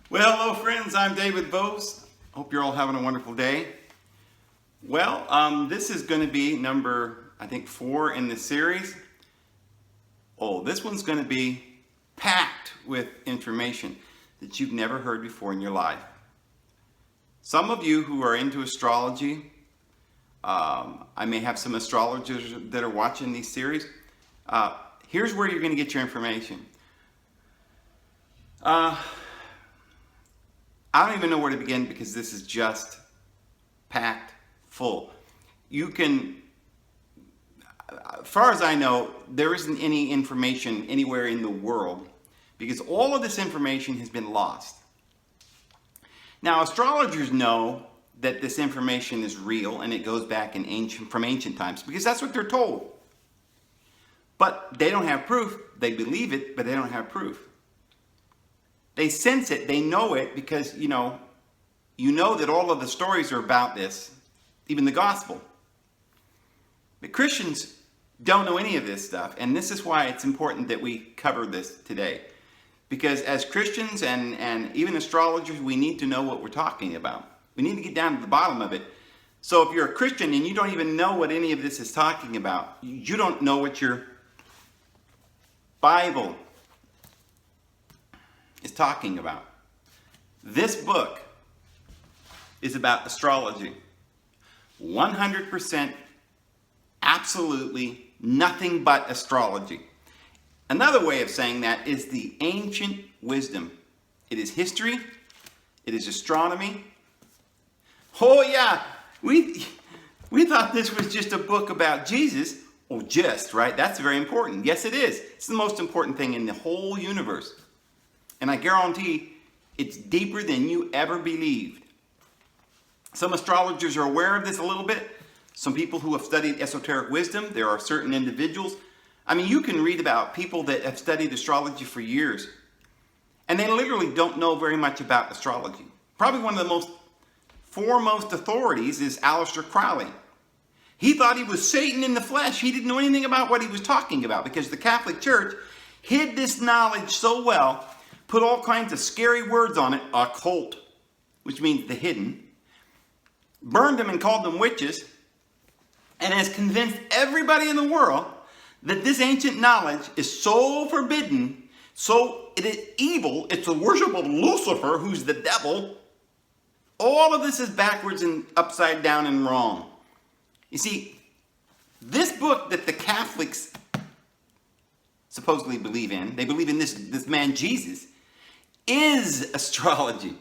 Well, hello friends, I'm David Bose. Hope you're all having a wonderful day. Well, this is going to be number, I think, 4 in the series. Oh, this one's going to be packed with information that you've never heard before in your life. Some of you who are into astrology, I may have some astrologers that are watching these series. Here's where you're going to get your information. I don't even know where to begin because this is just packed full. You can, as far as I know, there isn't any information anywhere in the world because all of this information has been lost. Now, astrologers know that this information is real and it goes back from ancient times because that's what they're told. But they don't have proof. They believe it, but they don't have proof. They sense it, they know it because, you know that all of the stories are about this, even the gospel. But Christians don't know any of this stuff, and this is why it's important that we cover this today. Because as Christians and even astrologers, we need to know what we're talking about. We need to get down to the bottom of it. So if you're a Christian and you don't even know what any of this is talking about, you don't know what your Bible is talking about. This book is about astrology. 100% absolutely nothing but astrology. Another way of saying that is the ancient wisdom. It is history. It is astronomy. Oh yeah, we thought this was just a book about Jesus. Oh, just, right? That's very important. Yes, it is. It's the most important thing in the whole universe. And I guarantee it's deeper than you ever believed. Some astrologers are aware of this a little bit. Some people who have studied esoteric wisdom, there are certain individuals. I mean, you can read about people that have studied astrology for years. And they literally don't know very much about astrology. Probably one of the most foremost authorities is Aleister Crowley. He thought he was Satan in the flesh. He didn't know anything about what he was talking about because the Catholic Church hid this knowledge so well, put all kinds of scary words on it, occult, which means the hidden, burned them and called them witches, and has convinced everybody in the world that this ancient knowledge is so forbidden, so it is evil, it's the worship of Lucifer, who's the devil. All of this is backwards and upside down and wrong. You see, this book that the Catholics supposedly believe in, they believe in this man Jesus, is astrology.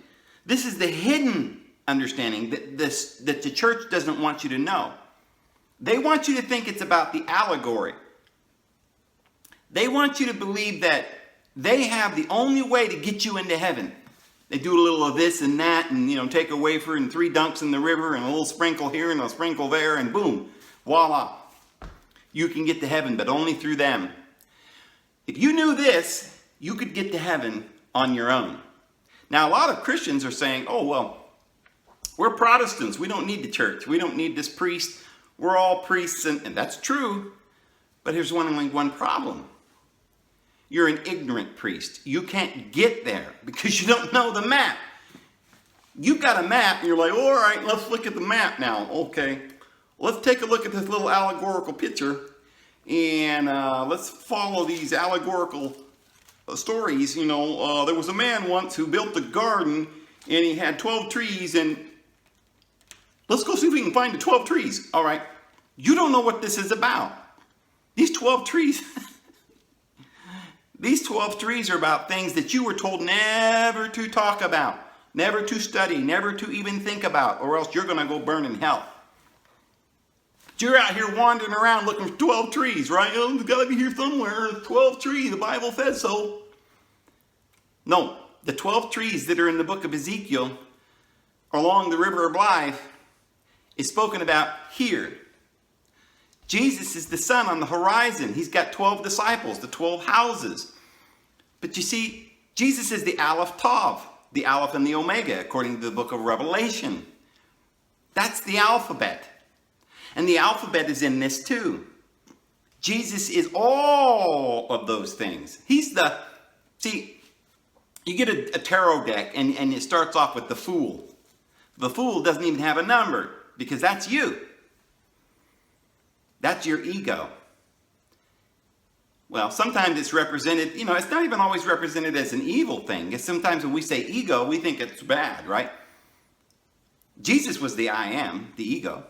This is the hidden understanding that the church doesn't want you to know. They want you to think it's about the allegory. They want you to believe that they have the only way to get you into heaven. They do a little of this and that and, take a wafer and 3 dunks in the river and a little sprinkle here and a sprinkle there and boom, voila. You can get to heaven, but only through them. If you knew this, you could get to heaven on your own. Now, a lot of Christians are saying, oh, well, we're Protestants. We don't need the church. We don't need this priest. We're all priests, and that's true. But here's only one problem. You're an ignorant priest. You can't get there because you don't know the map. You've got a map, and you're like, all right, let's look at the map now. Okay, let's take a look at this little allegorical picture, and let's follow these allegorical stories. There was a man once who built a garden and he had 12 trees, and let's go see if we can find the 12 trees. All right, you don't know what this is about. These 12 trees, these 12 trees are about things that you were told never to talk about, never to study, never to even think about, or else you're going to go burn in hell. You're out here wandering around looking for 12 trees, right? Oh, it's got to be here somewhere. 12 trees, the Bible says so. No, the 12 trees that are in the book of Ezekiel along the river of life is spoken about here. Jesus is the sun on the horizon. He's got 12 disciples, the 12 houses. But you see, Jesus is the Aleph Tav, the Aleph and the Omega, according to the book of Revelation. That's the alphabet. And the alphabet is in this too. Jesus is all of those things. You get a tarot deck and it starts off with the Fool. The Fool doesn't even have a number because that's you. That's your ego. Well, sometimes it's represented, it's not even always represented as an evil thing. It's sometimes when we say ego, we think it's bad, right? Jesus was the I am, the ego.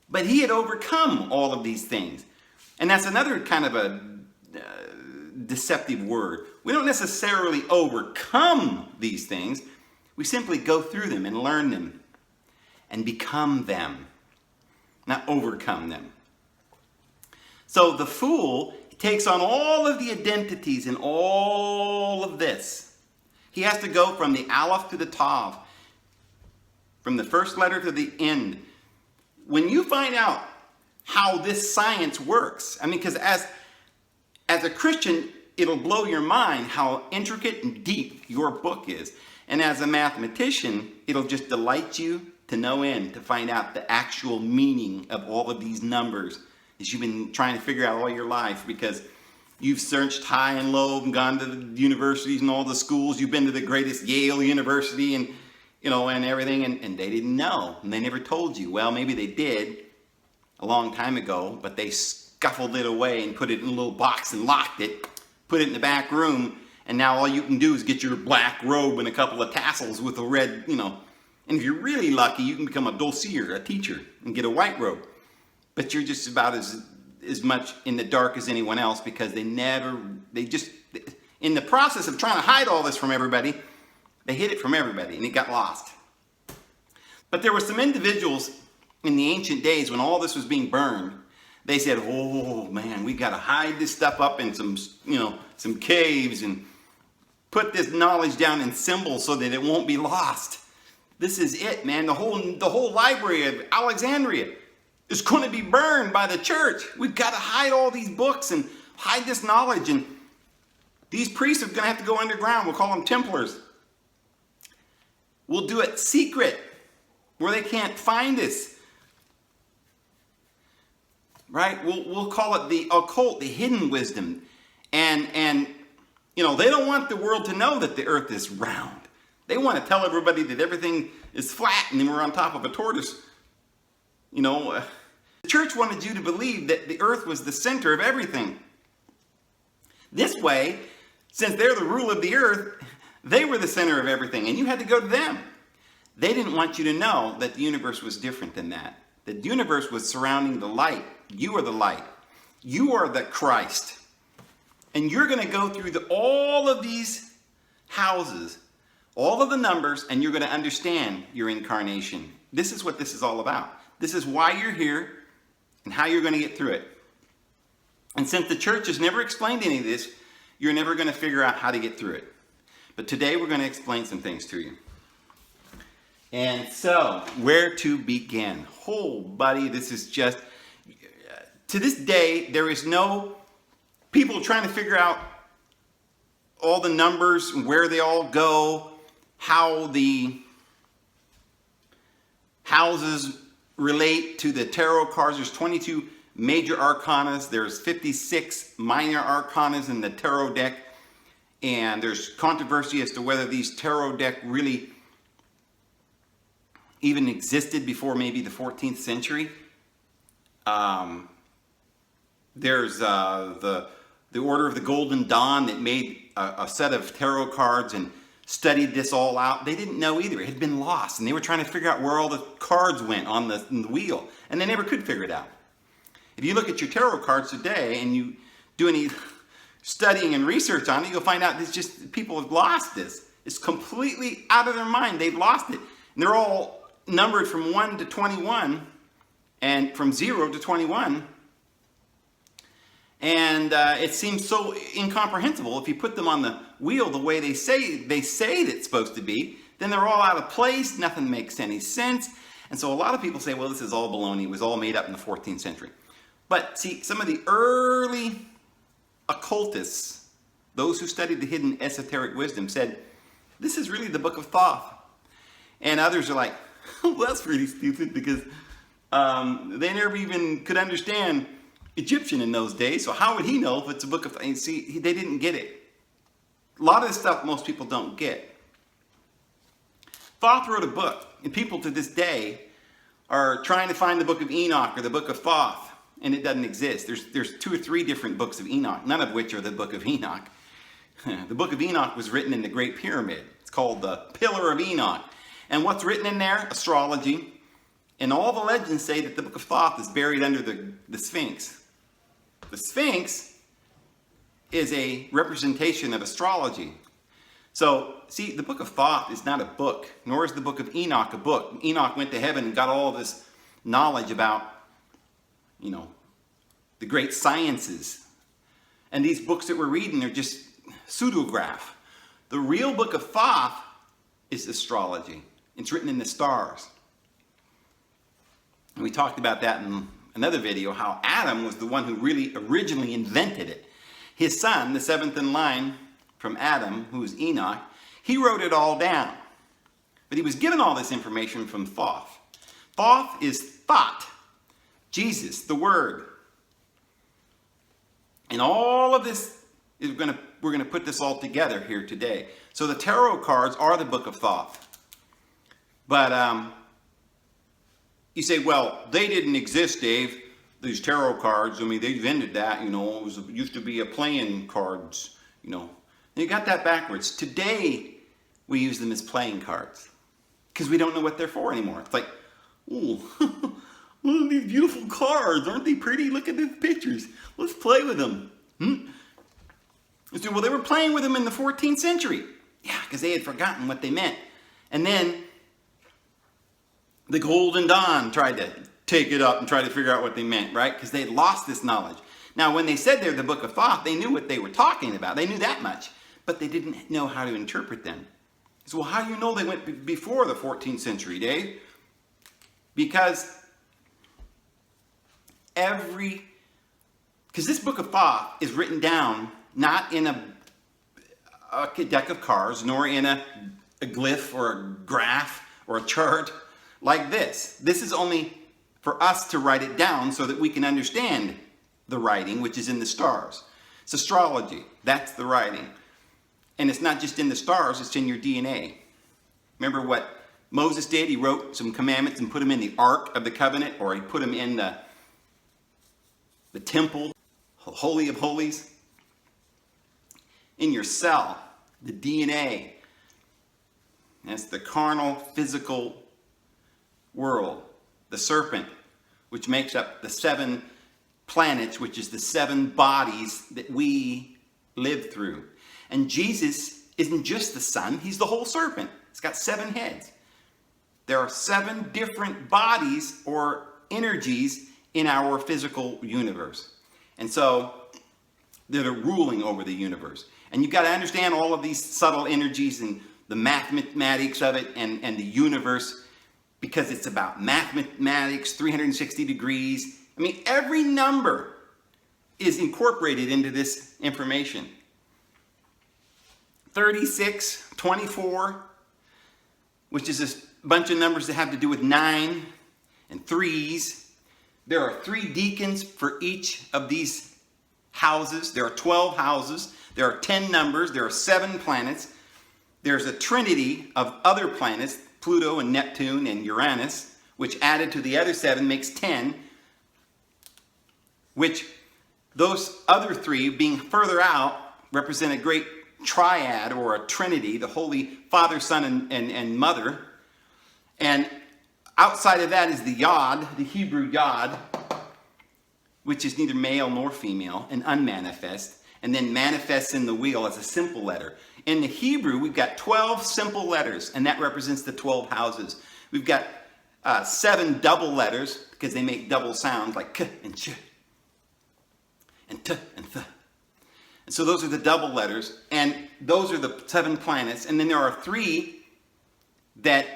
But he had overcome all of these things. And that's another kind of a deceptive word. We don't necessarily overcome these things. We simply go through them and learn them and become them, not overcome them. So the Fool takes on all of the identities in all of this. He has to go from the Aleph to the Tav, from the first letter to the end. When you find out how this science works, because as a Christian, it'll blow your mind how intricate and deep your book is. And as a mathematician, it'll just delight you to no end to find out the actual meaning of all of these numbers that you've been trying to figure out all your life, because you've searched high and low and gone to the universities and all the schools. You've been to the greatest Yale University and everything, and they didn't know, and they never told you. Well, maybe they did a long time ago, but they scuffled it away and put it in a little box and locked it, put it in the back room, and now all you can do is get your black robe and a couple of tassels with a red, and if you're really lucky, you can become a dossier, a teacher, and get a white robe. But you're just about as much in the dark as anyone else, because they just, in the process of trying to hide all this from everybody, they hid it from everybody and it got lost. But there were some individuals in the ancient days when all this was being burned. They said, oh man, we got to hide this stuff up in some caves and put this knowledge down in symbols so that it won't be lost. This is it, man. The whole library of Alexandria is going to be burned by the church. We've got to hide all these books and hide this knowledge. And these priests are going to have to go underground. We'll call them Templars. We'll do it secret where they can't find us. Right? We'll call it the occult, the hidden wisdom. And they don't want the world to know that the earth is round. They want to tell everybody that everything is flat and then we're on top of a tortoise. The church wanted you to believe that the earth was the center of everything. This way, since they're the rule of the earth, they were the center of everything, and you had to go to them. They didn't want you to know that the universe was different than that. The universe was surrounding the light. You are the light. You are the Christ. And you're going to go through all of these houses, all of the numbers, and you're going to understand your incarnation. This is what this is all about. This is why you're here and how you're going to get through it. And since the church has never explained any of this, you're never going to figure out how to get through it. But today we're going to explain some things to you. And so, where to begin? Oh, buddy, this is just... To this day, there is no people trying to figure out all the numbers and where they all go, how the houses relate to the tarot cards. There's 22 major arcanas. There's 56 minor arcanas in the tarot deck. And there's controversy as to whether these tarot deck really even existed before maybe the 14th century. There's the Order of the Golden Dawn that made a set of tarot cards and studied this all out. They didn't know either. It had been lost, and they were trying to figure out where all the cards went on the wheel, and they never could figure it out. If you look at your tarot cards today and you do any studying and research on it, you'll find out it's just people have lost this. It's completely out of their mind. They've lost it. And they're all numbered from 1 to 21 and from 0 to 21. And it seems so incomprehensible. If you put them on the wheel the way they say it's supposed to be, then they're all out of place. Nothing makes any sense. And so a lot of people say, well, this is all baloney. It was all made up in the 14th century. But see, some of the early occultists, those who studied the hidden esoteric wisdom, said, this is really the book of Thoth. And others are like, well, that's pretty stupid, because they never even could understand Egyptian in those days, so how would he know if it's a book of... And see, they didn't get it. A lot of this stuff most people don't get. Thoth wrote a book, and people to this day are trying to find the book of Enoch or the book of Thoth, and it doesn't exist. There's 2 or 3 different books of Enoch, none of which are the book of Enoch. The book of Enoch was written in the Great Pyramid. It's called the Pillar of Enoch. And what's written in there? Astrology. And all the legends say that the book of Thoth is buried under the Sphinx. The Sphinx is a representation of astrology. So, see, the book of Thoth is not a book, nor is the book of Enoch a book. Enoch went to heaven and got all of this knowledge about, the great sciences. And these books that we're reading are just pseudograph. The real book of Thoth is astrology. It's written in the stars. And we talked about that in another video, how Adam was the one who really originally invented it. His son, the 7th in line from Adam, who was Enoch, he wrote it all down. But he was given all this information from Thoth. Thoth is thought. Jesus, the Word. And all of this is we're going to put this all together here today. So the tarot cards are the book of Thoth. But you say, well, they didn't exist, Dave. These tarot cards, they invented that, it used to be a playing cards, You got that backwards. Today, we use them as playing cards because we don't know what they're for anymore. It's like, oh, look at these beautiful cards. Aren't they pretty? Look at these pictures. Let's play with them. You say, well, they were playing with them in the 14th century. Yeah, because they had forgotten what they meant. And then the Golden Dawn tried to take it up and try to figure out what they meant, right? Because they had lost this knowledge. Now, when they said they're the book of Thoth, they knew what they were talking about. They knew that much. But they didn't know how to interpret them. So, well, how do you know they went before the 14th century, Dave? Because this book of Thoth is written down not in a deck of cards, nor in a glyph or a graph or a chart like this. This is only for us to write it down so that we can understand the writing, which is in the stars. It's astrology. That's the writing. And it's not just in the stars, it's in your DNA. Remember what Moses did? He wrote some commandments and put them in the Ark of the Covenant, or he put them in the temple, Holy of Holies. In your cell, the DNA. That's the carnal, physical world. The serpent, which makes up the 7 planets, which is the 7 bodies that we live through. And Jesus isn't just the sun, he's the whole serpent. It's got 7 heads. There are 7 different bodies or energies in our physical universe. And so they're ruling over the universe. And you've got to understand all of these subtle energies and the mathematics of it and the universe, because it's about mathematics, 360 degrees. Every number is incorporated into this information. 36, 24, which is a bunch of numbers that have to do with 9 and 3s. There are 3 deacons for each of these houses. There are 12 houses. There are 10 numbers. There are 7 planets. There's a trinity of other planets, Pluto and Neptune and Uranus, which added to the other 7 makes 10, which those other 3 being further out represent a great triad or a trinity, the Holy Father, Son, and Mother. And outside of that is the Yod, the Hebrew Yod, which is neither male nor female, and unmanifest, and then manifests in the wheel as a simple letter. In the Hebrew, we've got 12 simple letters, and that represents the 12 houses. We've got 7 double letters, because they make double sounds, like k and ch, and t and th. And so those are the double letters, and those are the 7 planets. And then there are 3 that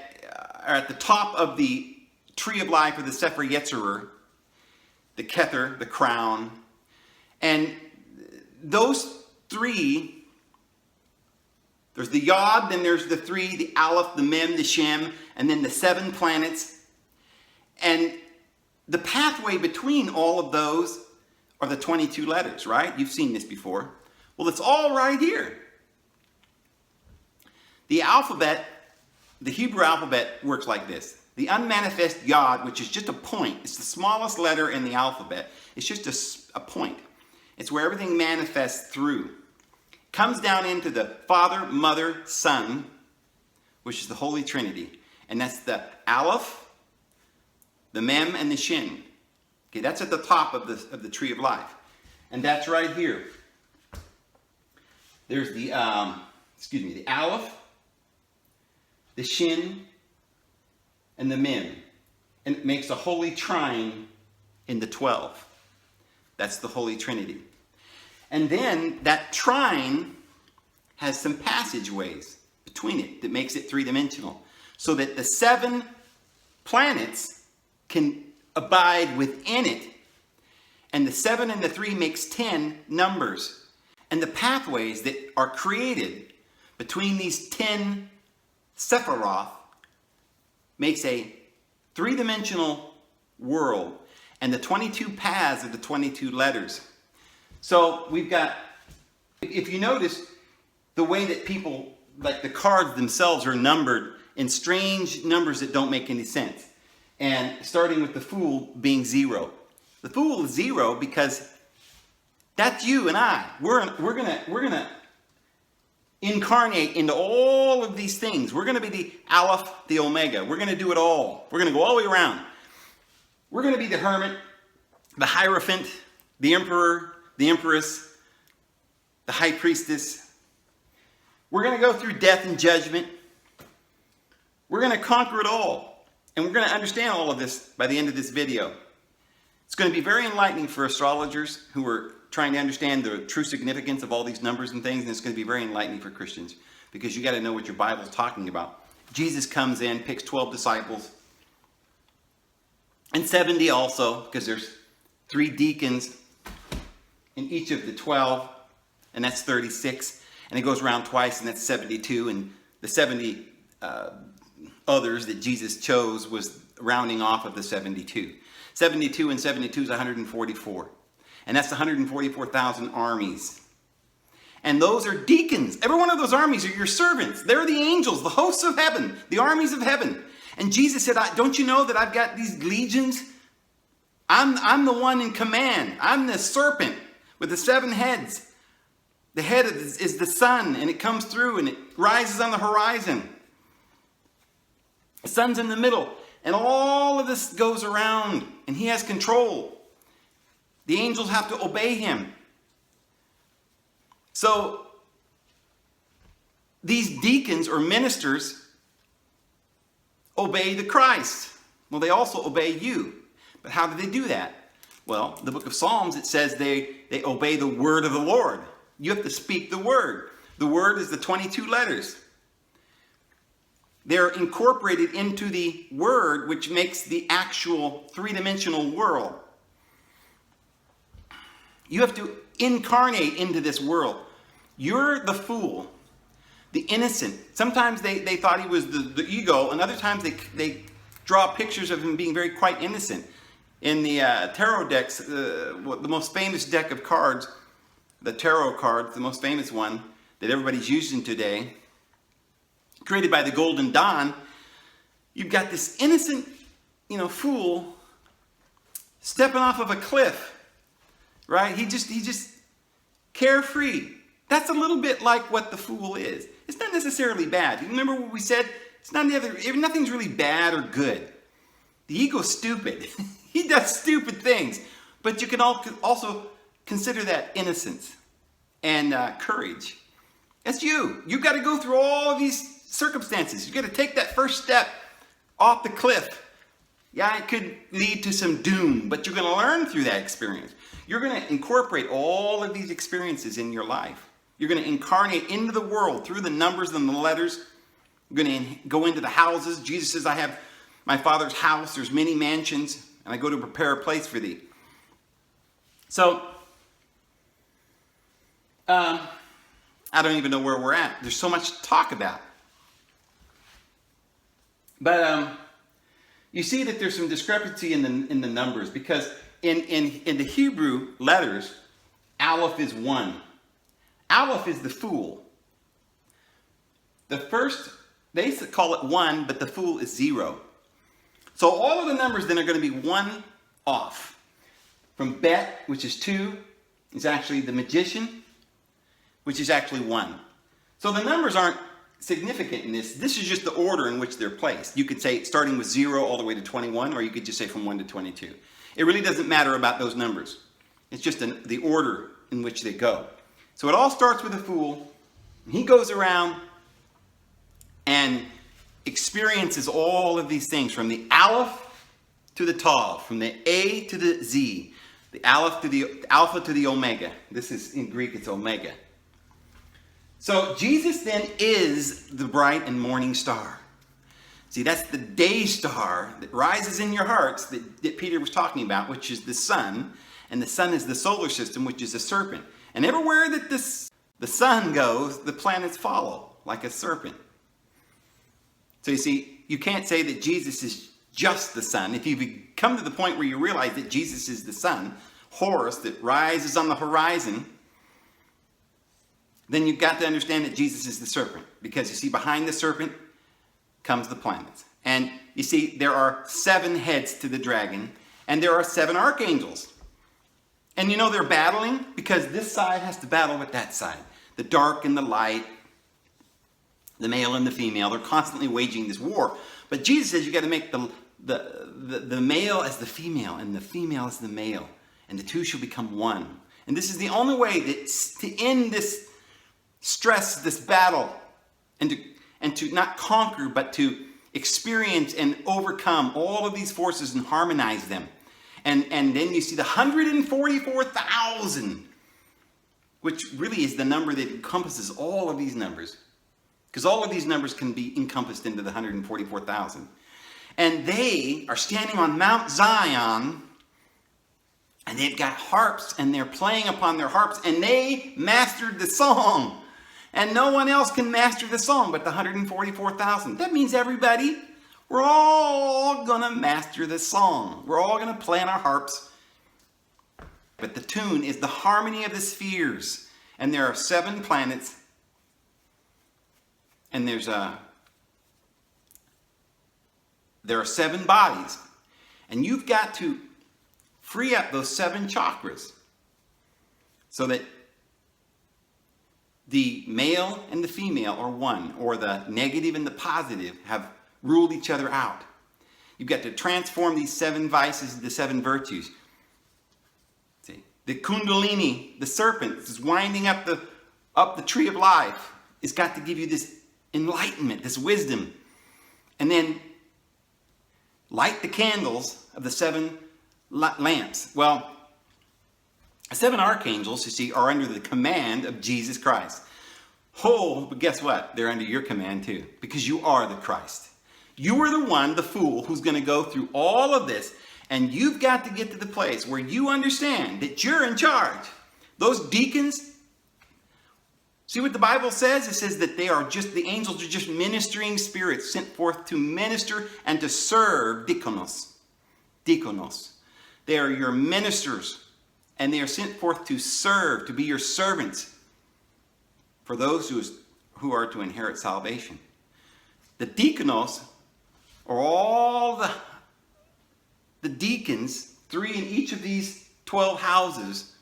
are at the top of the tree of life, or the Sefer Yetzirah, the Kether, the crown. And those 3, there's the Yod, then there's the 3, the Aleph, the Mem, the Shem, and then the 7 planets. And the pathway between all of those are the 22 letters, right? You've seen this before. Well, it's all right here. The alphabet, the Hebrew alphabet works like this. The unmanifest Yod, which is just a point. It's the smallest letter in the alphabet. It's just a point. It's where everything manifests through. Comes down into the Father, Mother, Son, which is the Holy Trinity. And that's the Aleph, the Mem, and the Shin. Okay, that's at the top of the tree of life. And that's right here. There's the, the Aleph, the Shin, and the Mem. And it makes a holy trine in the 12. That's the Holy Trinity. And then that trine has some passageways between it that makes it three-dimensional. So that the 7 planets can abide within it. And the 7 and the 3 makes 10 numbers. And the pathways that are created between these 10 Sephiroth makes a three-dimensional world. And the 22 paths are the 22 letters. So we've got, if you notice, the way that people, like the cards themselves, are numbered in strange numbers that don't make any sense. And starting with the Fool being 0. The Fool is 0 because that's you and I. We're gonna incarnate into all of these things. We're gonna be the Aleph, the Omega. We're gonna do it all. We're gonna go all the way around. We're gonna be the Hermit, the Hierophant, the Emperor, the Empress, the High Priestess. We're gonna go through death and judgment. We're gonna conquer it all. And we're going to understand all of this by the end of this video. It's going to be very enlightening for astrologers who are trying to understand the true significance of all these numbers and things. And it's going to be very enlightening for Christians because you got to know what your Bible is talking about. Jesus comes in, picks 12 disciples. And 70 also, because there's 3 deacons in each of the 12. And that's 36. And it goes around twice, and that's 72. And the 70... others that Jesus chose was rounding off of the 72. 72 and 72 is 144. And that's 144,000 armies. And those are deacons. Every one of those armies are your servants. They're the angels, the hosts of heaven, the armies of heaven. And Jesus said, don't you know that I've got these legions? I'm the one in command. I'm the serpent with the 7 heads. The head is the sun, and it comes through and it rises on the horizon. The sun's in the middle, and all of this goes around, and he has control. The angels have to obey him. So, these deacons or ministers obey the Christ. Well, they also obey you. But how do they do that? Well, the book of Psalms, it says they obey the word of the Lord. You have to speak the word. The word is the 22 letters. They're incorporated into the word, which makes the actual three-dimensional world. You have to incarnate into this world. You're the fool, the innocent. Sometimes they thought he was the ego, and other times they draw pictures of him being quite innocent. In the tarot decks, the most famous deck of cards, the tarot cards, the most famous one that everybody's using today, created by the Golden Dawn, you've got this innocent, fool stepping off of a cliff, right? He just carefree. That's a little bit like what the fool is. It's not necessarily bad. You remember what we said? Nothing's really bad or good. The ego's stupid. He does stupid things. But you can also consider that innocence and courage. That's you. You've got to go through all of these circumstances. You've got to take that first step off the cliff. Yeah, it could lead to some doom, but you're going to learn through that experience. You're going to incorporate all of these experiences in your life. You're going to incarnate into the world through the numbers and the letters. You're going to go into the houses. Jesus says, I have my Father's house. There's many mansions, and I go to prepare a place for thee. So, I don't even know where we're at. There's so much to talk about. But you see that there's some discrepancy in the numbers, because in the Hebrew letters, Aleph is 1. Aleph is the fool. The first, they call it 1, but the fool is 0. So all of the numbers then are going to be 1 off. From Bet, which is 2, is actually the magician, which is actually 1. So the numbers aren't significant in this. This is just the order in which they're placed. You could say starting with 0 all the way to 21, or you could just say from 1 to 22. It really doesn't matter about those numbers. It's just the order in which they go. So it all starts with a fool. He goes around and experiences all of these things, from the Aleph to the Tav, from the A to the Z, the Aleph to the Alpha to the Omega. This is, in Greek, it's Omega. So Jesus then is the bright and morning star. See, that's the day star that rises in your hearts that Peter was talking about, which is the sun. And the sun is the solar system, which is a serpent. And everywhere that the sun goes, the planets follow, like a serpent. So you see, you can't say that Jesus is just the sun. If you come to the point where you realize that Jesus is the sun, Horus, that rises on the horizon, then you've got to understand that Jesus is the serpent. Because you see, behind the serpent comes the planets. And you see, there are 7 heads to the dragon, and there are 7 archangels. And you know they're battling because this side has to battle with that side. The dark and the light, the male and the female, they're constantly waging this war. But Jesus says you got to make the male as the female and the female as the male. And the two shall become one. And this is the only way to end this stress, this battle, and to not conquer, but to experience and overcome all of these forces and harmonize them. And then you see the 144,000, which really is the number that encompasses all of these numbers. Because all of these numbers can be encompassed into the 144,000. And they are standing on Mount Zion, and they've got harps, and they're playing upon their harps, and they mastered the song. And no one else can master the song but the 144,000. That means everybody. We're all going to master this song. We're all going to play on our harps. But the tune is the harmony of the spheres. And there are 7 planets. And there are 7 bodies. And you've got to free up those 7 chakras so that the male and the female are one, or the negative and the positive have ruled each other out. You've got to transform these 7 vices into 7 virtues. See, the Kundalini, the serpent, is winding up the tree of life. It's got to give you this enlightenment, this wisdom, and then light the candles of the 7 lamps. Well, 7 archangels, you see, are under the command of Jesus Christ. Oh, but guess what? They're under your command too, because you are the Christ. You are the one, the fool, who's going to go through all of this, and you've got to get to the place where you understand that you're in charge. Those deacons, see what the Bible says? It says that the angels are just ministering spirits sent forth to minister and to serve, diakonos. Diakonos. They are your ministers, and they are sent forth to serve, to be your servants for those who are to inherit salvation. The diakonos are all the deacons, 3 in each of these 12 houses.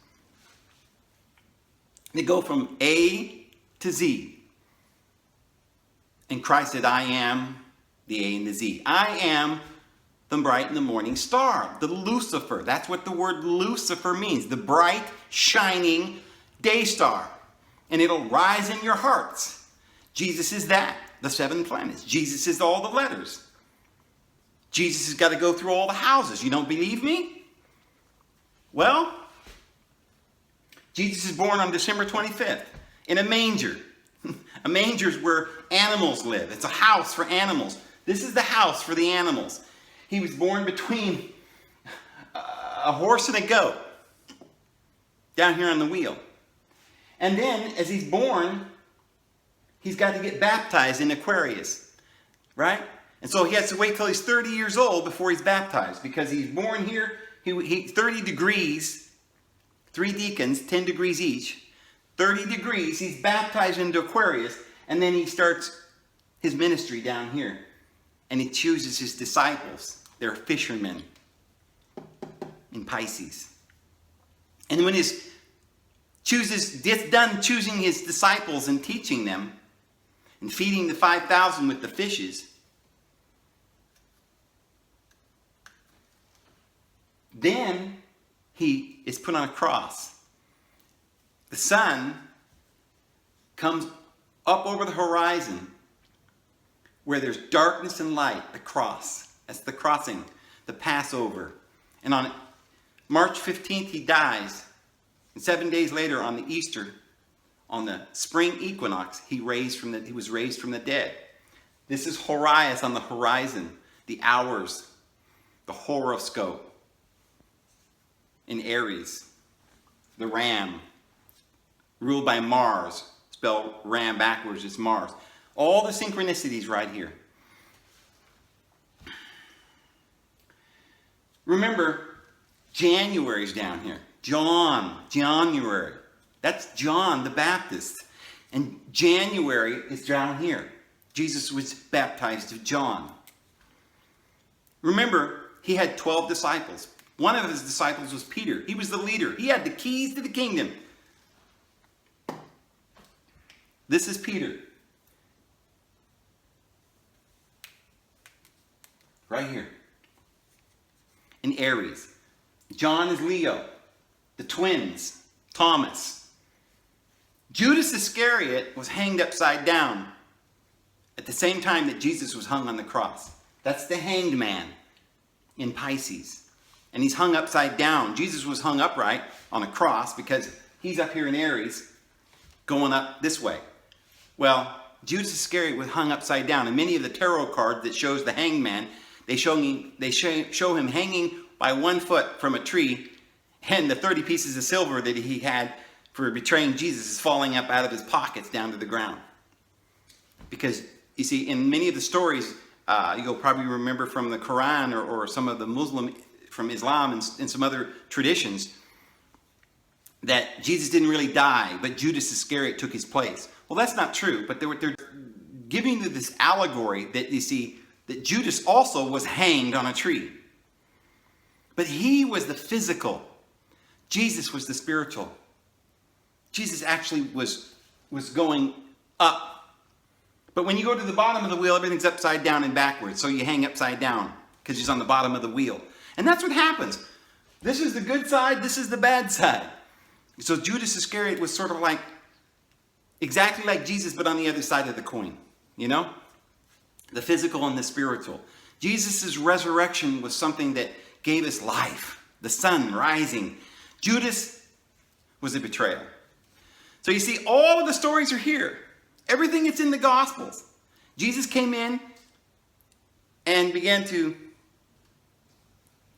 They go from A to Z. And Christ said, I am the A and the Z. I am the bright and the morning star, the Lucifer. That's what the word Lucifer means, the bright, shining day star. And it'll rise in your hearts. Jesus is that, the 7 planets. Jesus is all the letters. Jesus has got to go through all the houses. You don't believe me? Well, Jesus is born on December 25th in a manger. A manger is where animals live. It's a house for animals. This is the house for the animals. He was born between a horse and a goat down here on the wheel. And then, as he's born, he's got to get baptized in Aquarius, right? And so he has to wait till he's 30 years old before he's baptized, because he's born here, he 30 degrees, 3 deacons, 10 degrees each, 30 degrees, he's baptized into Aquarius, and then he starts his ministry down here. And he chooses his disciples. They're fishermen in Pisces. And when he's done choosing his disciples and teaching them and feeding the 5,000 with the fishes, then he is put on a cross. The sun comes up over the horizon where there's darkness and light, the cross. That's the crossing, the Passover. And on March 15th, he dies. And 7 days later, on the Easter, on the spring equinox, he was raised from the dead. This is Horus on the horizon, the hours, the horoscope. In Aries, the ram, ruled by Mars. Spell ram backwards, it's Mars. All the synchronicities right here. Remember, January's down here. January. That's John the Baptist. And January is down here. Jesus was baptized of John. Remember, he had 12 disciples. One of his disciples was Peter. He was the leader. He had the keys to the kingdom. This is Peter. Right here. In Aries. John is Leo. The twins. Thomas. Judas Iscariot was hanged upside down at the same time that Jesus was hung on the cross. That's the hanged man in Pisces. And he's hung upside down. Jesus was hung upright on a cross because he's up here in Aries going up this way. Well, Judas Iscariot was hung upside down. And many of the tarot cards that shows the hanged man, they show him hanging by 1 foot from a tree, and the 30 pieces of silver that he had for betraying Jesus is falling up out of his pockets down to the ground. Because, you see, in many of the stories, you'll probably remember from the Quran or some of the from Islam and some other traditions, that Jesus didn't really die, but Judas Iscariot took his place. Well, that's not true, but they're giving you this allegory that you see that Judas also was hanged on a tree. But he was the physical. Jesus was the spiritual. Jesus actually was going up. But when you go to the bottom of the wheel, everything's upside down and backwards. So you hang upside down because he's on the bottom of the wheel. And that's what happens. This is the good side, this is the bad side. So Judas Iscariot was sort of like, exactly like Jesus, but on the other side of the coin. You know? The physical and the spiritual. Jesus' resurrection was something that gave us life. The sun rising. Judas was a betrayal. So you see, all of the stories are here. Everything that's in the Gospels. Jesus came in and began to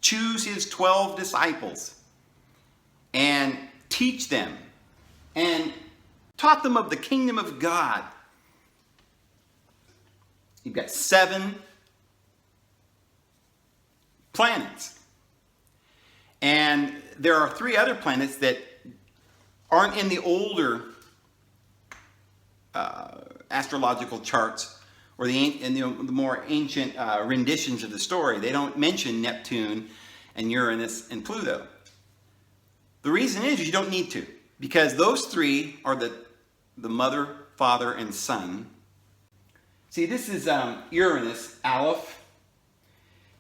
choose his 12 disciples and teach them and taught them of the kingdom of God. You've got 7 planets. And there are 3 other planets that aren't in the older astrological charts or the more ancient renditions of the story. They don't mention Neptune and Uranus and Pluto. The reason is you don't need to, because those 3 are the mother, father, and son. See, this is Uranus, Aleph.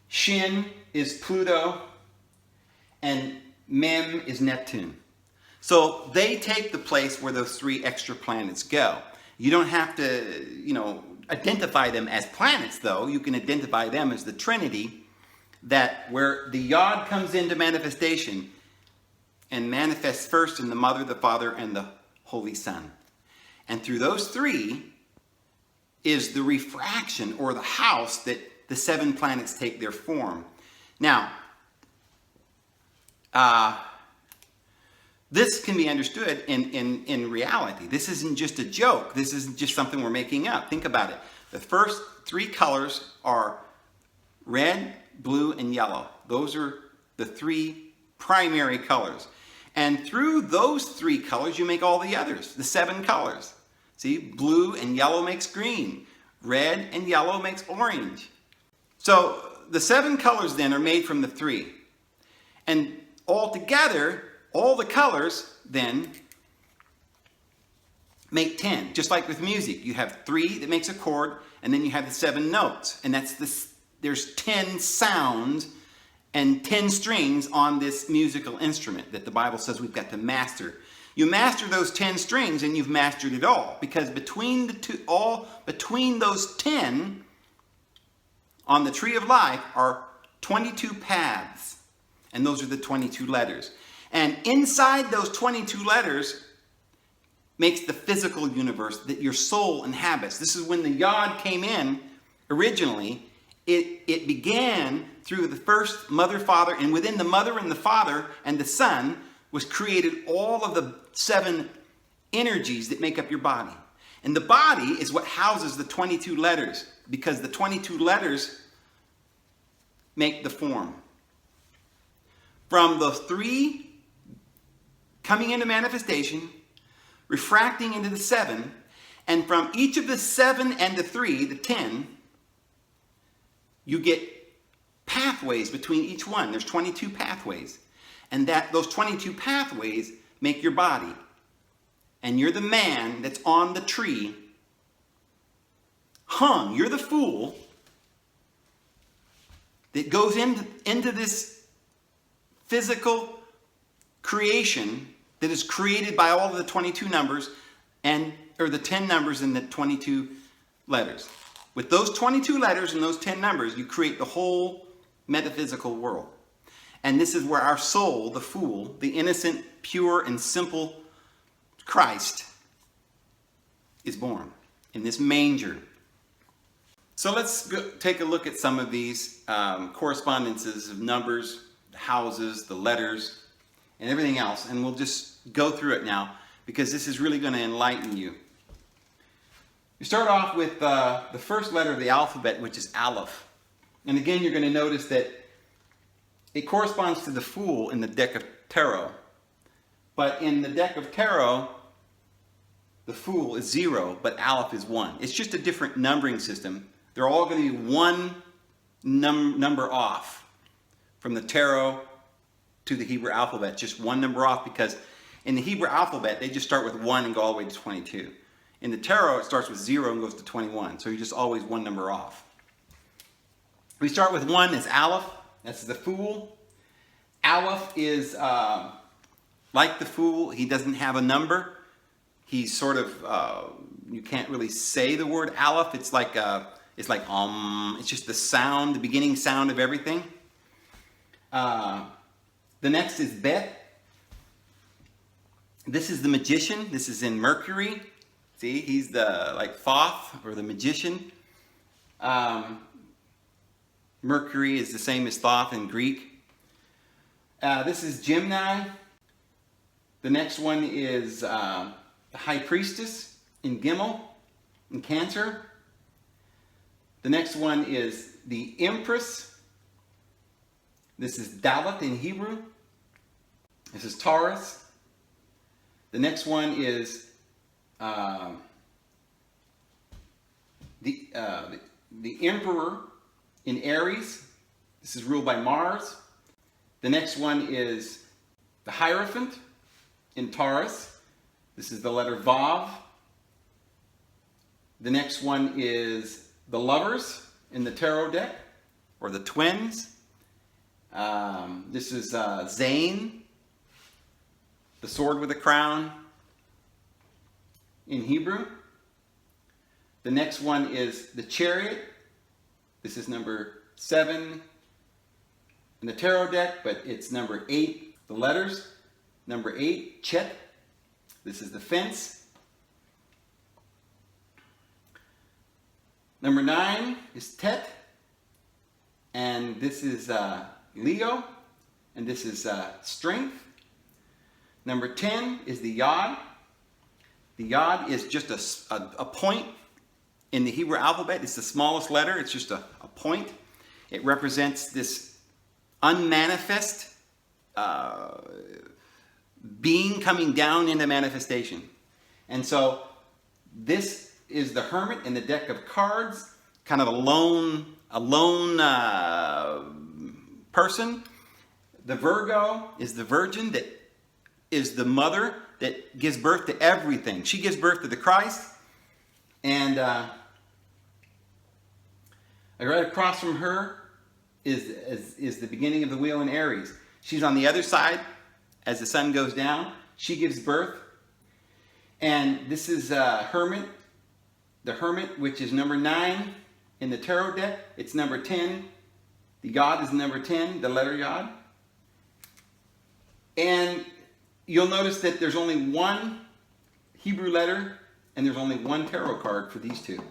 Shin is Pluto. And Mem is Neptune. So they take the place where those 3 extra planets go. You don't have to, identify them as planets, though. You can identify them as the Trinity, that where the Yod comes into manifestation and manifests first in the Mother, the Father, and the Holy Son. And through those 3 is the refraction, or the house, that the 7 planets take their form. Now, this can be understood in reality. This isn't just a joke. This isn't just something we're making up. Think about it. The first 3 colors are red, blue, and yellow. Those are the 3 primary colors. And through those 3 colors, you make all the others, the 7 colors. See, blue and yellow makes green. Red and yellow makes orange. So the 7 colors then are made from the 3. And all together, all the colors then make 10. Just like with music, you have 3 that makes a chord, and then you have the 7 notes. And there's 10 sounds and 10 strings on this musical instrument that the Bible says we've got to master. You master those 10 strings and you've mastered it all, because between those 10 on the tree of life are 22 paths, and those are the 22 letters. And inside those 22 letters makes the physical universe that your soul inhabits. This is when the Yod came in originally. It began through the first mother, father, and within the mother and the father and the son was created all of the 7 energies that make up your body. And the body is what houses the 22 letters, because the 22 letters make the form. From those 3 coming into manifestation, refracting into the 7, and from each of the 7 and the 3, the 10, you get pathways between each one. There's 22 pathways. And those 22 pathways make your body. And you're the man that's on the tree, hung. You're the fool that goes into this physical creation that is created by all of the 22 numbers, or the 10 numbers and the 22 letters. With those 22 letters and those 10 numbers, you create the whole metaphysical world. And this is where our soul, the fool, the innocent, pure, and simple Christ, is born in this manger. So let's take a look at some of these correspondences of numbers, the houses, the letters, and everything else. And we'll just go through it now, because this is really going to enlighten you. We start off with the first letter of the alphabet, which is Aleph. And again, you're going to notice that it corresponds to the fool in the deck of tarot. But in the deck of tarot, the fool is 0, but Aleph is 1. It's just a different numbering system. They're all going to be one number off from the tarot to the Hebrew alphabet. Just one number off, because in the Hebrew alphabet, they just start with 1 and go all the way to 22. In the tarot, it starts with 0 and goes to 21. So you're just always one number off. We start with 1 as Aleph. That's the fool. Aleph is like the fool. He doesn't have a number. He's sort of, you can't really say the word Aleph. It's like it's just the sound, the beginning sound of everything. The next is Bet. This is the magician. This is in Mercury. See, he's the Thoth, or the magician. Mercury is the same as Thoth in Greek. This is Gemini. The next one is the High Priestess in Gimel, in Cancer. The next one is the Empress. This is Dalet in Hebrew. This is Taurus. The next one is the Emperor in Aries. This is ruled by Mars. The next one is the Hierophant in Taurus. This is the letter Vav. The next one is the Lovers in the Tarot deck, or the Twins. This is Zain, the sword with a crown in Hebrew. The next one is the Chariot. This is number 7 in the tarot deck, but it's number 8, the letters. Number 8, Chet. This is the Fence. Number 9 is Tet. And this is Leo. And this is Strength. Number 10 is the Yod. The Yod is just a point in the Hebrew alphabet. It's the smallest letter. It's just a point. It represents this unmanifest being coming down into manifestation. And so this is the Hermit in the deck of cards, kind of a lone person. The Virgo is the Virgin, that is the mother that gives birth to everything. She gives birth to the Christ. And right across from her is the beginning of the wheel in Aries. She's on the other side as the sun goes down. She gives birth. And this is Hermit, the Hermit, which is number 9 in the tarot deck. It's number 10. The Yod is number 10, the letter Yod. And you'll notice that there's only one Hebrew letter and there's only one tarot card for these two.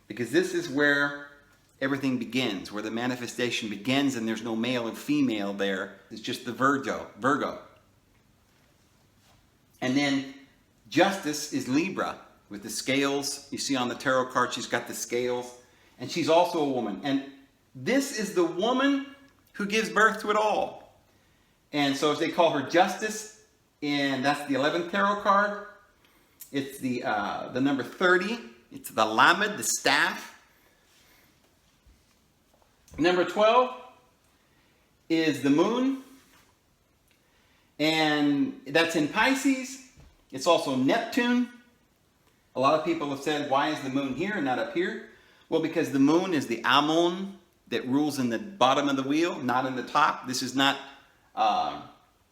Because this is where everything begins, where the manifestation begins, and there's no male and female there. It's just the Virgo. And then Justice is Libra with the scales. You see on the tarot card, she's got the scales. And she's also a woman. And this is the woman who gives birth to it all. And so they call her Justice, and that's the 11th tarot card. It's the number 30. It's the Lamed, the staff. Number 12 is the Moon, and that's in Pisces. It's also Neptune. A lot of people have said, why is the Moon here and not up here? Well, because the Moon is the Ammon that rules in the bottom of the wheel, not in the top. This is not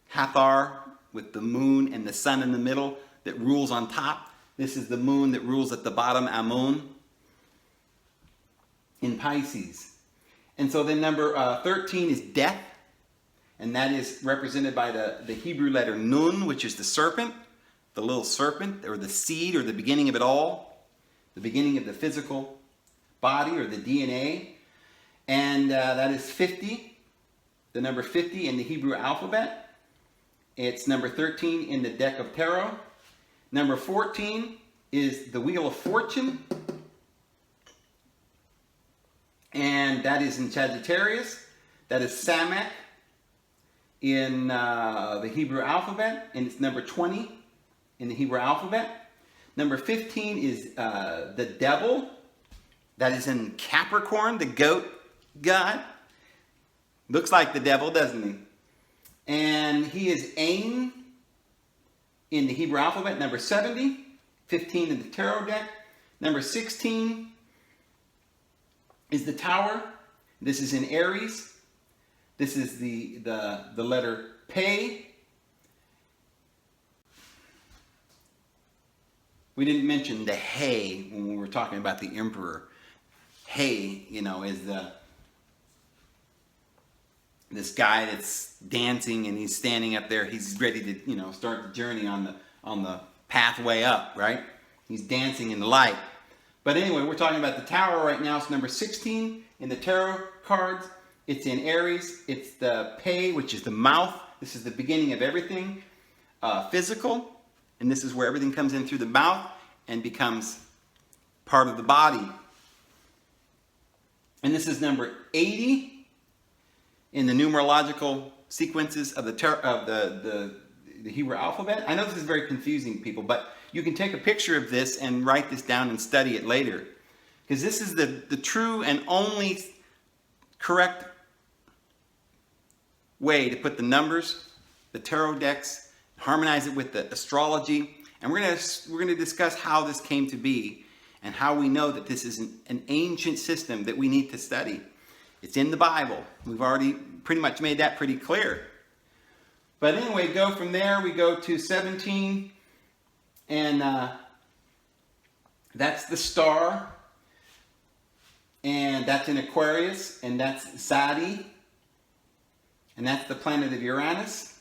Hathor with the Moon and the Sun in the middle that rules on top. This is the Moon that rules at the bottom, Ammon, in Pisces. And so then number 13 is Death, and that is represented by the Hebrew letter Nun, which is the serpent, the little serpent, or the seed, or the beginning of it all, the beginning of the physical body, or the DNA. And that is 50, the number 50 in the Hebrew alphabet. It's number 13 in the deck of tarot. Number 14 is the Wheel of Fortune. And that is in Sagittarius. That is Samak in the Hebrew alphabet. And it's number 20 in the Hebrew alphabet. Number 15 is the Devil. That is in Capricorn, the goat god. Looks like the devil, doesn't he? And he is Ain in the Hebrew alphabet. Number 70. 15 in the tarot deck. Number 16 is the Tower. This is in Aries. This is the letter Pe. We didn't mention the He when we were talking about the Emperor. He, is this guy that's dancing, and he's standing up there. He's ready to, start the journey on the pathway up, right? He's dancing in the light. But anyway, we're talking about the Tower right now. It's number 16 in the tarot cards. It's in Aries. It's the Pe, which is the mouth. This is the beginning of everything physical. And this is where everything comes in through the mouth and becomes part of the body. And this is number 80 in the numerological sequences of the Hebrew alphabet. I know this is very confusing, people, but you can take a picture of this and write this down and study it later. Because this is the true and only correct way to put the numbers, the tarot decks, harmonize it with the astrology. And we're going to discuss how this came to be and how we know that this is an ancient system that we need to study. It's in the Bible. We've already pretty much made that pretty clear. But anyway, go from there. We go to 17. And that's the star. And that's in Aquarius. And that's Sadi. And that's the planet of Uranus.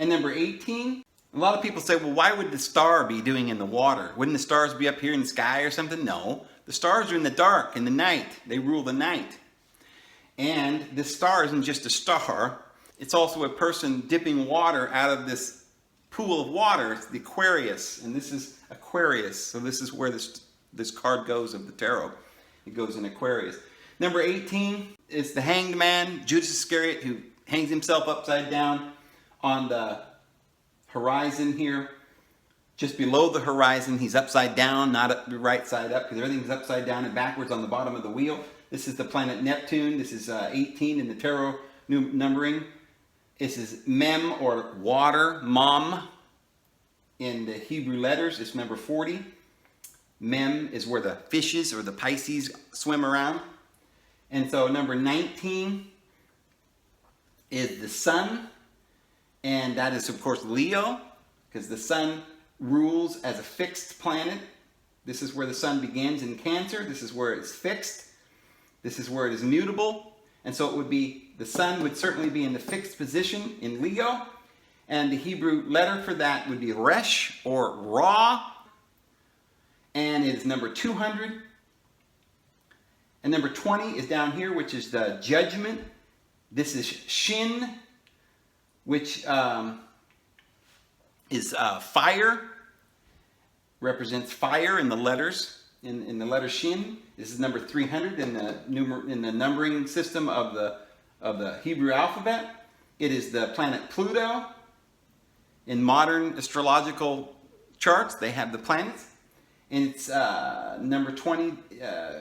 And number 18. A lot of people say, well, why would the star be doing in the water? Wouldn't the stars be up here in the sky or something? No. The stars are in the dark, in the night. They rule the night. And this star isn't just a star. It's also a person dipping water out of this pool of water. It's the Aquarius, and this is Aquarius. So this is where this card goes of the tarot. It goes in Aquarius. Number 18 is the Hanged Man, Judas Iscariot, who hangs himself upside down on the horizon here just below the horizon. He's upside down, not up the right side up, because everything's upside down and backwards on the bottom of the wheel. This is the planet Neptune. This is 18 in the tarot numbering. This is Mem, or water, Mom. In the Hebrew letters, it's number 40. Mem is where the fishes or the Pisces swim around. And so number 19 is the sun. And that is, of course, Leo, because the sun rules as a fixed planet. This is where the sun begins in Cancer. This is where it's fixed. This is where it is mutable. And so it would be, the sun would certainly be in the fixed position in Leo. And the Hebrew letter for that would be Resh, or Ra. And it's number 200. And number 20 is down here, which is the judgment. This is Shin, which is fire. Represents fire in the letters, in the letter Shin. This is number 300 in the numbering system of the Hebrew alphabet. It is the planet Pluto. In modern astrological charts, they have the planets. And it's number 20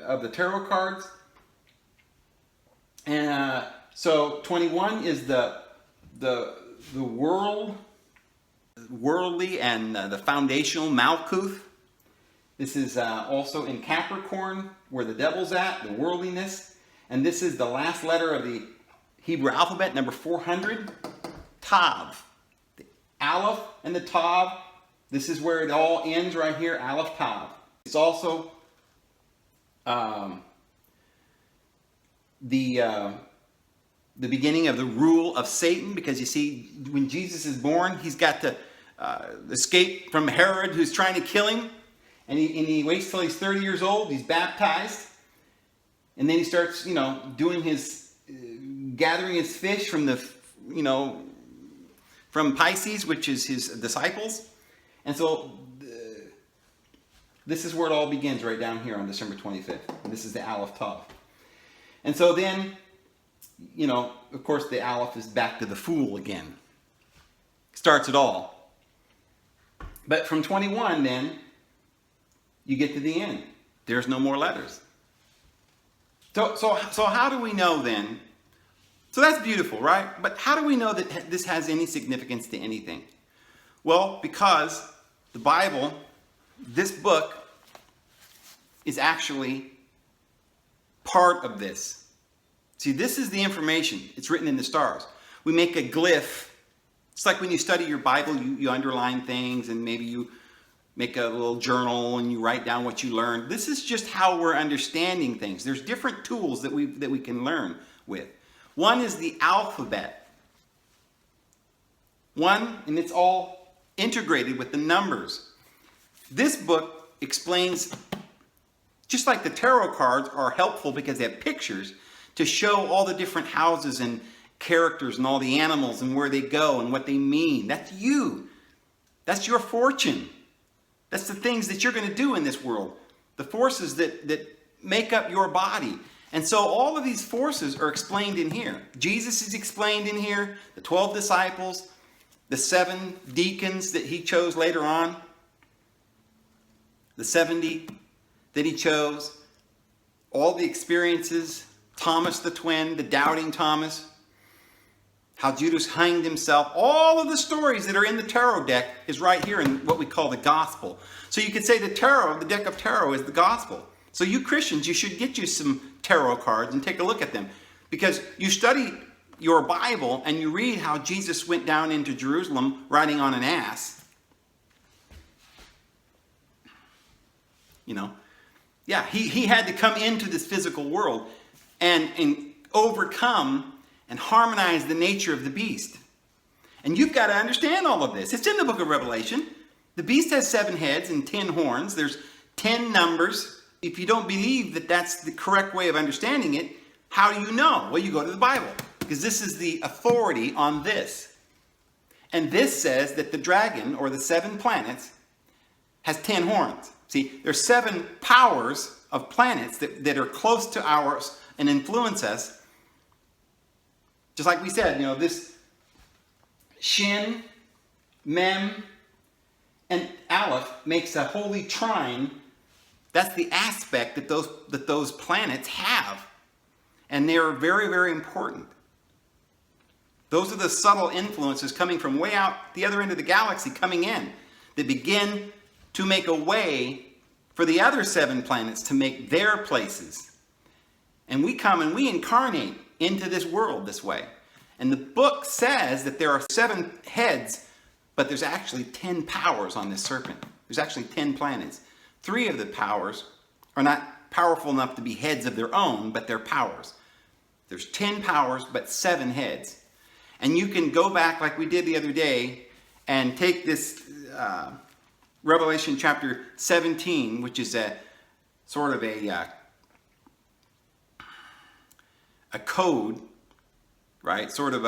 of the tarot cards. And so 21 is the worldly and the foundational Malkuth. This is also in Capricorn, where the devil's at, the worldliness. And this is the last letter of the Hebrew alphabet, number 400, Tav. The Aleph and the Tav. This is where it all ends right here, Aleph Tav. It's also the beginning of the rule of Satan, because you see, when Jesus is born, he's got to escape from Herod, who's trying to kill him. And he waits till he's 30 years old. He's baptized. And then he starts, doing his, gathering his fish from from Pisces, which is his disciples. And so this is where it all begins, right down here on December 25th. And this is the Aleph Tav. And so then, of course, the Aleph is back to the Fool again. Starts it all. But from 21, then, you get to the end. There's no more letters. So how do we know then? So that's beautiful, right? But how do we know that this has any significance to anything? Well, because the Bible, this book, is actually part of this. See, this is the information. It's written in the stars. We make a glyph. It's like when you study your Bible, you underline things, and maybe you make a little journal and you write down what you learned. This is just how we're understanding things. There's different tools that we can learn with. One is the alphabet. And it's all integrated with the numbers. This book explains, just like the tarot cards are helpful because they have pictures to show all the different houses and characters and all the animals and where they go and what they mean. That's you. That's your fortune. That's the things that you're going to do in this world. The forces that make up your body. And so all of these forces are explained in here. Jesus is explained in here. The 12 disciples. The 7 deacons that he chose later on. The 70 that he chose. All the experiences. Thomas the twin. The doubting Thomas. How Judas hanged himself. All of the stories that are in the tarot deck is right here in what we call the gospel. So you could say the deck of tarot is the gospel. So you Christians, you should get you some tarot cards and take a look at them. Because you study your Bible and you read how Jesus went down into Jerusalem riding on an ass. Yeah, he had to come into this physical world and overcome and harmonize the nature of the beast. And you've got to understand all of this. It's in the book of Revelation. The beast has 7 heads and 10 horns. There's 10 numbers. If you don't believe that that's the correct way of understanding it, how do you know? Well, you go to the Bible, because this is the authority on this. And this says that the dragon, or the 7 planets, has 10 horns. See, there's 7 powers of planets that are close to ours and influence us. Just like we said, this Shin, Mem, and Aleph makes a holy trine. That's the aspect that those planets have. And they're very, very important. Those are the subtle influences coming from way out the other end of the galaxy coming in that begin to make a way for the other 7 planets to make their places. And we come and we incarnate into this world this way. And the book says that there are 7 heads, but there's actually 10 powers on this serpent. There's actually 10 planets. 3 of the powers are not powerful enough to be heads of their own, but they're powers. There's 10 powers, but 7 heads. And you can go back like we did the other day and take this Revelation chapter 17, which is a sort of a code, right? Sort of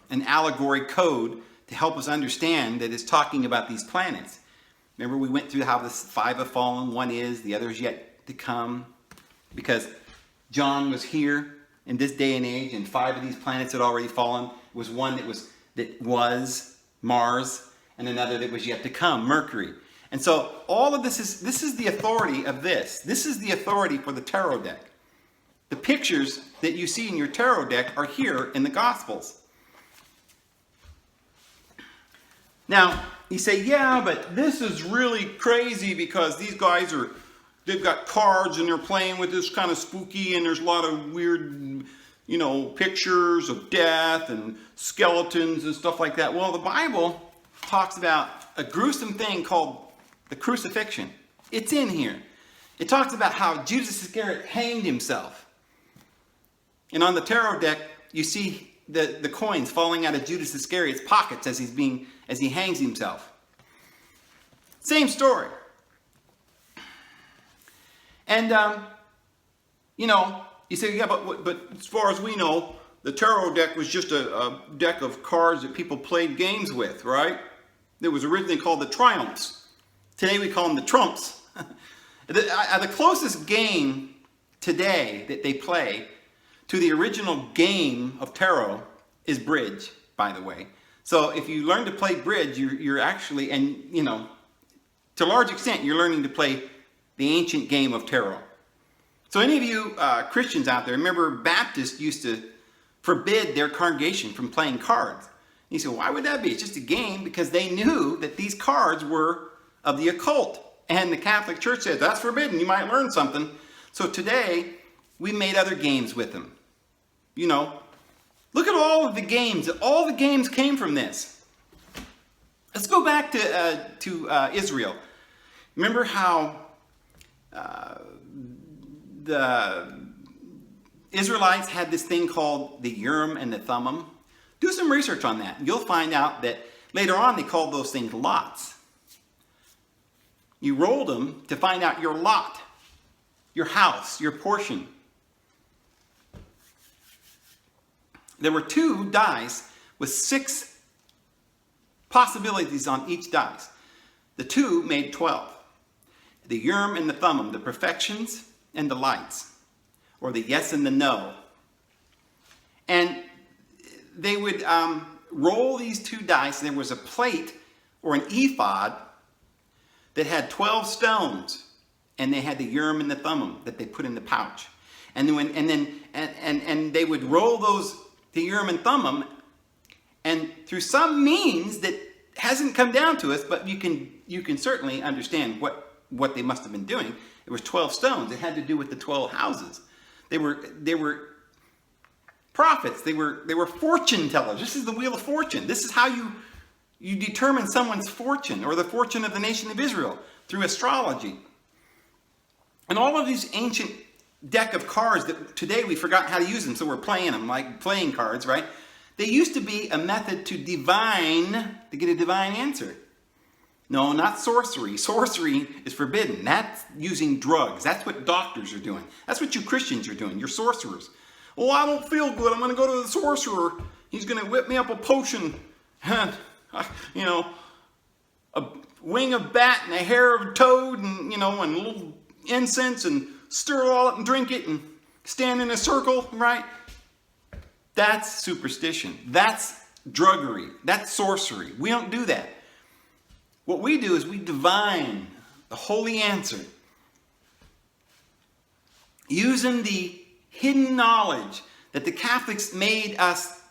an allegory code to help us understand that it's talking about these planets. Remember we went through how the 5 have fallen, 1 is, the other is yet to come. Because John was here in this day and age, and 5 of these planets had already fallen. There was one that was Mars, and another that was yet to come, Mercury. And so all of this is the authority of this. This is the authority for the tarot deck. The pictures that you see in your tarot deck are here in the Gospels. Now, you say, yeah, but this is really crazy because these guys they've got cards and they're playing with this kind of spooky, and there's a lot of weird, pictures of death and skeletons and stuff like that. Well, the Bible talks about a gruesome thing called the crucifixion. It's in here. It talks about how Judas Iscariot hanged himself. And on the tarot deck, you see the coins falling out of Judas Iscariot's pockets as he hangs himself. Same story. And, you say, yeah, but as far as we know, the tarot deck was just a deck of cards that people played games with, right? It was originally called the Triumphs. Today we call them the Trumps. The closest game today that they play to the original game of tarot is bridge, by the way. So if you learn to play bridge, you're actually, and to a large extent, you're learning to play the ancient game of tarot. So any of you Christians out there, remember Baptists used to forbid their congregation from playing cards. And you say, why would that be? It's just a game, because they knew that these cards were of the occult. And the Catholic Church said, that's forbidden, you might learn something. So today, we made other games with them. Look at all of the games. All the games came from this. Let's go back to Israel. Remember how the Israelites had this thing called the Urim and the Thummim? Do some research on that. You'll find out that later on they called those things lots. You rolled them to find out your lot, your house, your portion. There were 2 dice with 6 possibilities on each dice. The 2 made 12. The Urim and the Thummim, the perfections and the lights, or the yes and the no. And they would roll these 2 dice, and there was a plate or an ephod that had 12 stones, and they had the Urim and the Thummim that they put in the pouch. And then they would roll the Urim and Thummim, and through some means that hasn't come down to us, but you can certainly understand what they must have been doing. It was 12 stones. It had to do with the 12 houses. They were prophets. They were fortune tellers. This is the wheel of fortune. This is how you determine someone's fortune, or the fortune of the nation of Israel, through astrology. And all of these ancient deck of cards that today we forgot how to use them, so we're playing them like playing cards, right? They used to be a method to get a divine answer. No, not sorcery. Sorcery is forbidden. That's using drugs. That's what doctors are doing. That's what you Christians are doing. You're sorcerers. Oh, I don't feel good. I'm going to go to the sorcerer. He's going to whip me up a potion. A wing of bat and a hair of a toad and, and a little incense, and stir it all up and drink it and stand in a circle, right? That's superstition. That's druggery. That's sorcery. We don't do that. What we do is we divine the holy answer using the hidden knowledge that the Catholics made us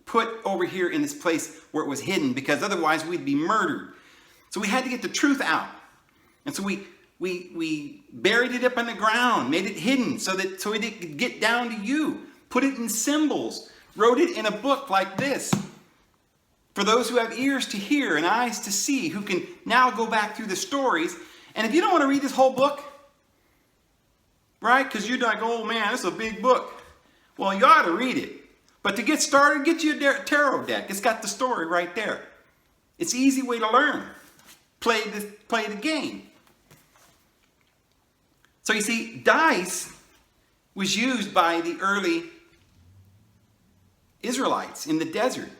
put over here in this place where it was hidden, because otherwise we'd be murdered. So we had to get the truth out. And so we buried it up in the ground, made it hidden so it could get down to you. Put it in symbols, wrote it in a book like this. For those who have ears to hear and eyes to see, who can now go back through the stories. And if you don't want to read this whole book, right? Because you're like, oh man, this is a big book. Well, you ought to read it. But to get started, get you a tarot deck. It's got the story right there. It's an easy way to learn. Play the game. So you see, dice was used by the early Israelites in the desert.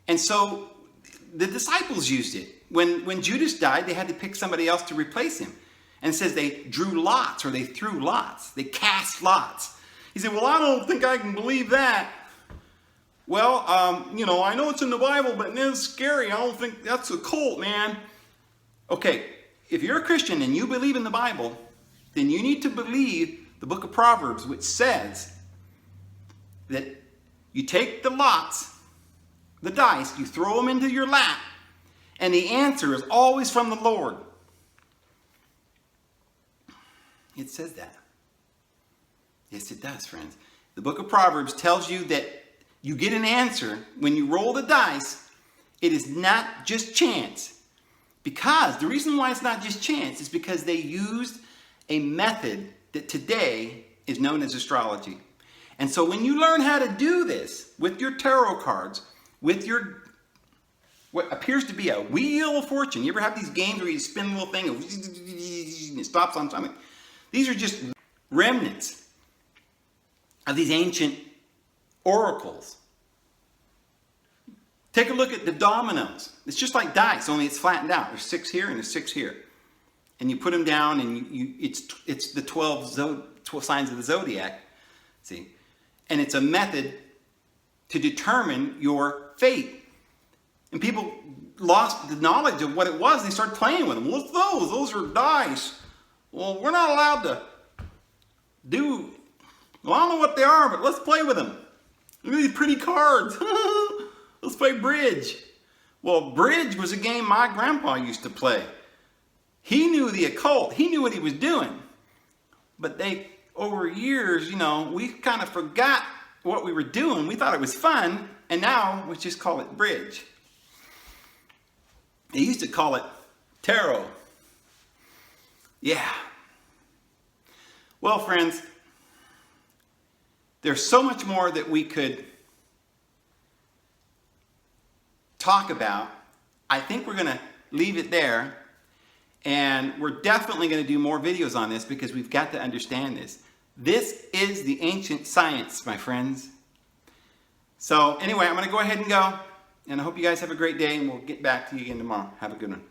And so the disciples used it. When Judas died, they had to pick somebody else to replace him. And it says they drew lots, or they threw lots. They cast lots. He said, well, I don't think I can believe that. Well, I know it's in the Bible, but it's scary. I don't think that's occult, man. Okay, if you're a Christian and you believe in the Bible, then you need to believe the book of Proverbs, which says that you take the lots, the dice, you throw them into your lap, and the answer is always from the Lord. It says that. Yes, it does, friends. The book of Proverbs tells you that you get an answer when you roll the dice. It is not just chance. Because the reason why it's not just chance is because they used a method that today is known as astrology. And so when you learn how to do this with your tarot cards, with your what appears to be a wheel of fortune. You ever have these games where you spin a little thing and it stops on something? These are just remnants of these ancient oracles. Take a look at the dominoes. It's just like dice, only it's flattened out. There's 6 here and there's 6 here. And you put them down, and it's the 12 signs of the zodiac. See? And it's a method to determine your fate. And people lost the knowledge of what it was. They started playing with them. What's those? Those are dice. Well, we're not allowed to do... Well, I don't know what they are, but let's play with them. Look at these pretty cards. Let's play bridge. Well, bridge was a game my grandpa used to play. He knew the occult. He knew what he was doing. But over years, we kind of forgot what we were doing. We thought it was fun, and now we just call it bridge. They used to call it tarot. Yeah. Well, friends, there's so much more that we could talk about. I think we're going to leave it there. And we're definitely going to do more videos on this because we've got to understand this. This is the ancient science, my friends. So anyway, I'm going to go ahead and go. And I hope you guys have a great day, and we'll get back to you again tomorrow. Have a good one.